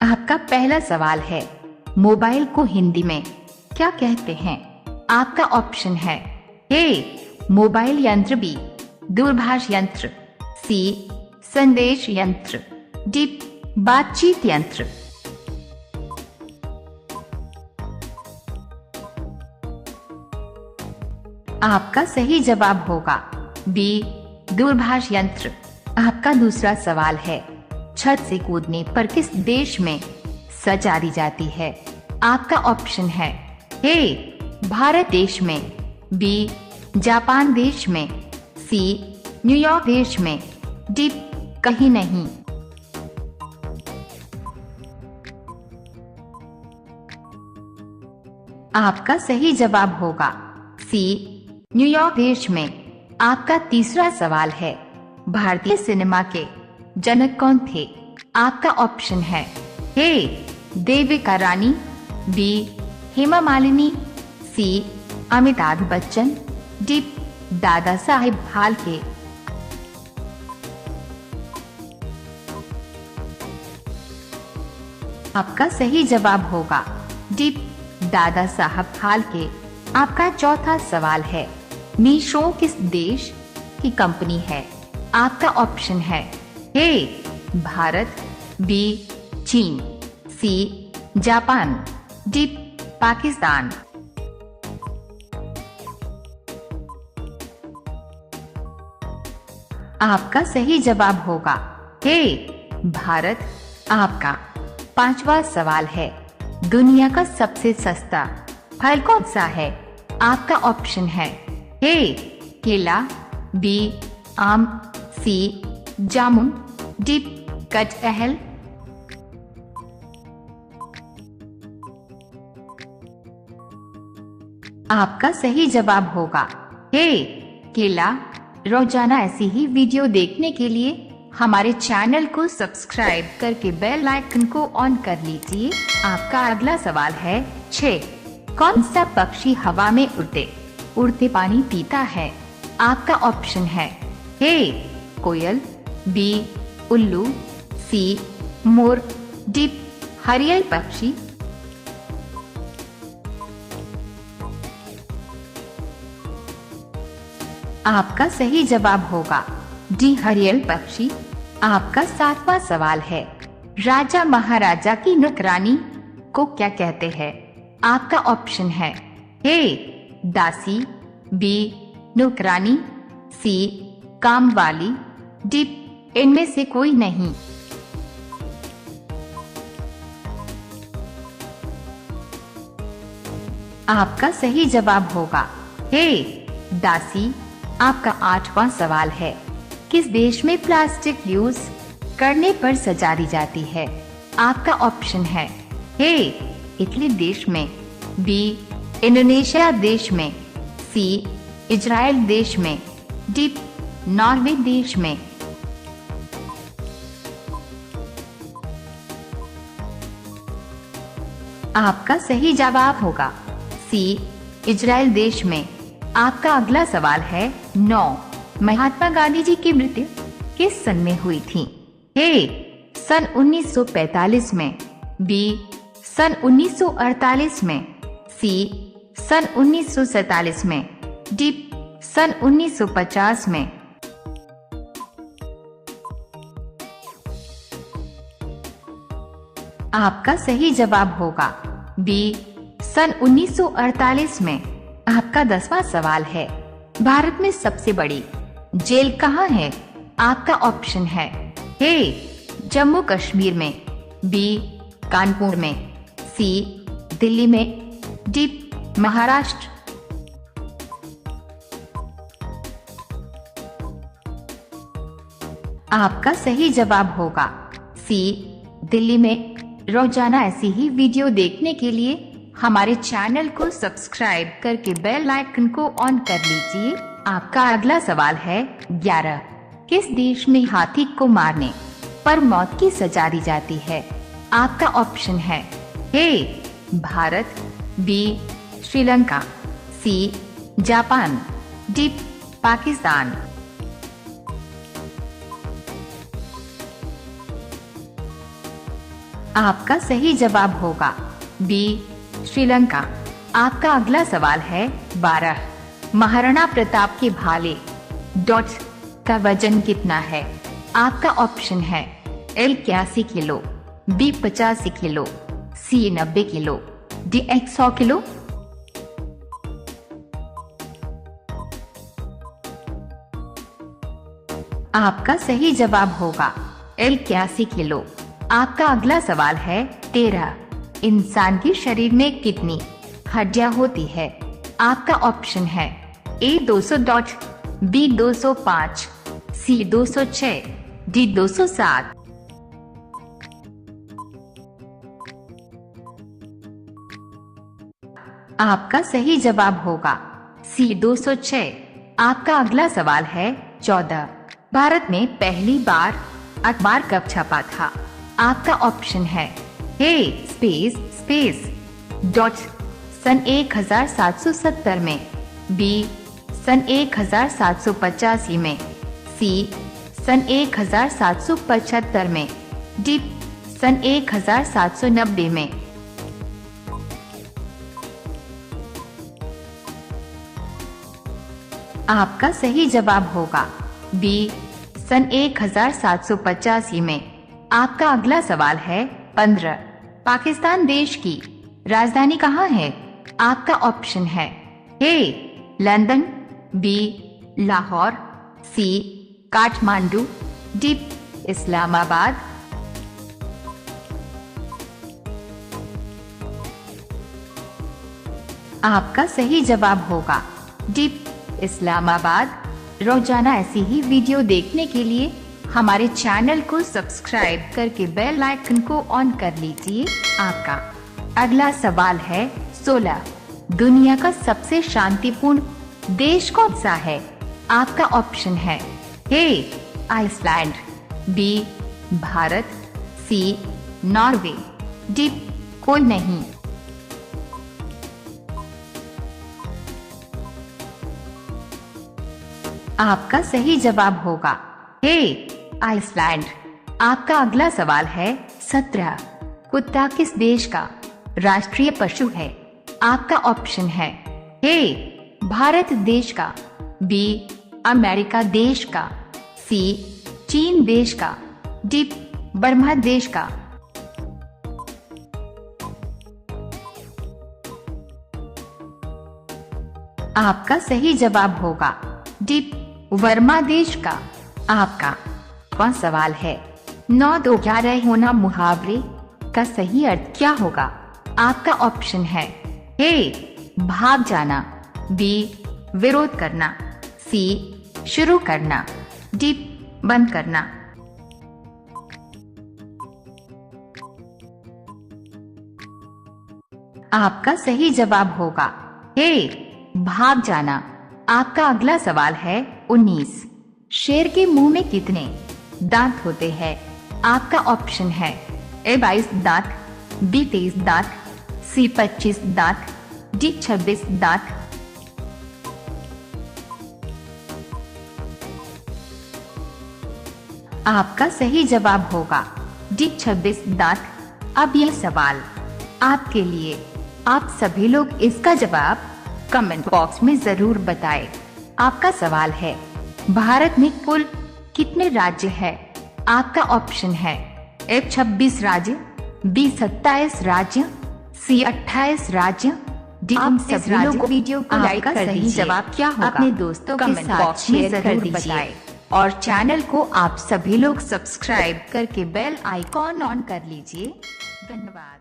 आपका पहला सवाल है, मोबाइल को हिंदी में क्या कहते हैं? आपका ऑप्शन है ए मोबाइल यंत्र, बी दूरभाष यंत्र, सी संदेश यंत्र, डी बातचीत यंत्र। आपका सही जवाब होगा बी दूरभाष यंत्र। आपका दूसरा सवाल है, छत से कूदने पर किस देश में सजा दी जाती है? आपका ऑप्शन है ए भारत देश में, बी जापान देश में, सी न्यूयॉर्क देश में, डी कहीं नहीं। आपका सही जवाब होगा सी न्यूयॉर्क देश में। आपका तीसरा सवाल है, भारतीय सिनेमा के जनक कौन थे? आपका ऑप्शन है ए देविका रानी, बी हेमा मालिनी, सी अमिताभ बच्चन, डी दादा साहेब फाल्के। आपका सही जवाब होगा डी दादा साहब फाल्के। आपका चौथा सवाल है, मीशो किस देश की कंपनी है? आपका ऑप्शन है ए भारत, बी चीन, सी जापान, डी पाकिस्तान। आपका सही जवाब होगा ए भारत। आपका पांचवा सवाल है, दुनिया का सबसे सस्ता फल कौन सा है? आपका ऑप्शन है ए केला, बी आम, सी जामुन, डी कटहल। आपका सही जवाब होगा ए केला। रोजाना ऐसी ही वीडियो देखने के लिए हमारे चैनल को सब्सक्राइब करके बेल आइकन को ऑन कर लीजिए। आपका अगला सवाल है 6, कौन सा पक्षी हवा में उड़ते उड़ते पानी पीता है? आपका ऑप्शन है ए कोयल, बी उल्लू, सी मोर, डी हरियल पक्षी। आपका सही जवाब होगा डी हरियल पक्षी। आपका 7वां सवाल है, राजा महाराजा की नौकरानी को क्या कहते हैं? आपका ऑप्शन है ए दासी, बी नौकरानी, सी कामवाली, डी इनमें से कोई नहीं। आपका सही जवाब होगा ए दासी। आपका 8वां सवाल है, किस देश में प्लास्टिक यूज करने पर सजा दी जाती है? आपका ऑप्शन है ए इटली देश में, बी इंडोनेशिया देश में, सी इजराइल देश में, डी नॉर्वे देश में। आपका सही जवाब होगा सी इजराइल देश में। आपका अगला सवाल है 9, महात्मा गांधी जी की मृत्यु किस सन में हुई थी? ए सन 1945 में, बी सन 1948 में, सी सन 1947 में, डी सन 1950 में। आपका सही जवाब होगा बी सन 1948 में। आपका 10वां सवाल है, भारत में सबसे बड़ी जेल कहाँ है? आपका ऑप्शन है ए जम्मू कश्मीर में, बी कानपुर में, सी दिल्ली में, डी महाराष्ट्र। आपका सही जवाब होगा सी दिल्ली में। रोजाना ऐसी ही वीडियो देखने के लिए हमारे चैनल को सब्सक्राइब करके बेल आइकन को ऑन कर लीजिए। आपका अगला सवाल है 11, किस देश में हाथी को मारने पर मौत की सजा दी जाती है? आपका ऑप्शन है A Bharat, B Sri Lanka, C Japan, D Pakistan. आपका सही जवाब होगा बी श्रीलंका। आपका अगला सवाल है 12। महाराणा प्रताप के भाले डॉट का वजन कितना है? आपका ऑप्शन है एल 81 किलो, बी 85 किलो, सी 90 किलो, डी 100 किलो। आपका सही जवाब होगा एल 81 किलो। आपका अगला सवाल है 13। इंसान के शरीर में कितनी हड्डियां होती है? आपका ऑप्शन है ए 200 डॉट, बी 205, सी 206, डी 207। आपका सही जवाब होगा सी 206। आपका अगला सवाल है 14। भारत में पहली बार अखबार कब छपा था? आपका ऑप्शन है ए स्पेस स्पेस डॉट सन 1770 में, बी सन 1785 में, सी सन 1775 में, डी सन 1790 में। आपका सही जवाब होगा बी सन 1785 में। आपका अगला सवाल है 15। पाकिस्तान देश की राजधानी कहाँ है? आपका ऑप्शन है ए लंदन, बी लाहौर, सी काठमांडू, डी इस्लामाबाद। आपका सही जवाब होगा डी इस्लामाबाद। रोजाना ऐसी ही वीडियो देखने के लिए हमारे चैनल को सब्सक्राइब करके बेल आइकन को ऑन कर लीजिए। आपका अगला सवाल है 16। दुनिया का सबसे शांतिपूर्ण देश कौन सा है? आपका ऑप्शन है ए आइसलैंड, बी भारत, सी नॉर्वे, डी कोई नहीं। आपका सही जवाब होगा ए आइसलैंड। आपका अगला सवाल है 17। कुत्ता किस देश का राष्ट्रीय पशु है? आपका ऑप्शन है ए भारत देश का, बी अमेरिका देश का, सी चीन देश का, डी बर्मा देश का। आपका सही जवाब होगा डी वर्मा देश का। आपका कौन सवाल है 9 2 11 होना मुहावरे का सही अर्थ क्या होगा? आपका ऑप्शन है ए भाग जाना, बी विरोध करना, सी शुरू करना, डी बंद करना। आपका सही जवाब होगा ए भाग जाना। आपका अगला सवाल है 19। शेर के मुंह में कितने दांत होते हैं? आपका ऑप्शन है ए 22 दांत, बी 23 दांत, सी 25 दांत, डी 26 दांत। आपका सही जवाब होगा डी 26 दांत। अब यह सवाल आपके लिए। आप सभी लोग इसका जवाब कमेंट बॉक्स में जरूर बताएं। आपका सवाल है भारत में कुल कितने राज्य है? आपका ऑप्शन है ए 26 राज्य, बी 27 राज्य, सी 28 राज्य, डी आप सभी लोग को वीडियो को लाइक कर दीजिए। जवाब क्या होगा अपने दोस्तों के साथ शेयर कर दीजिए और चैनल को आप सभी लोग सब्सक्राइब करके बेल आइकॉन ऑन कर लीजिए। धन्यवाद।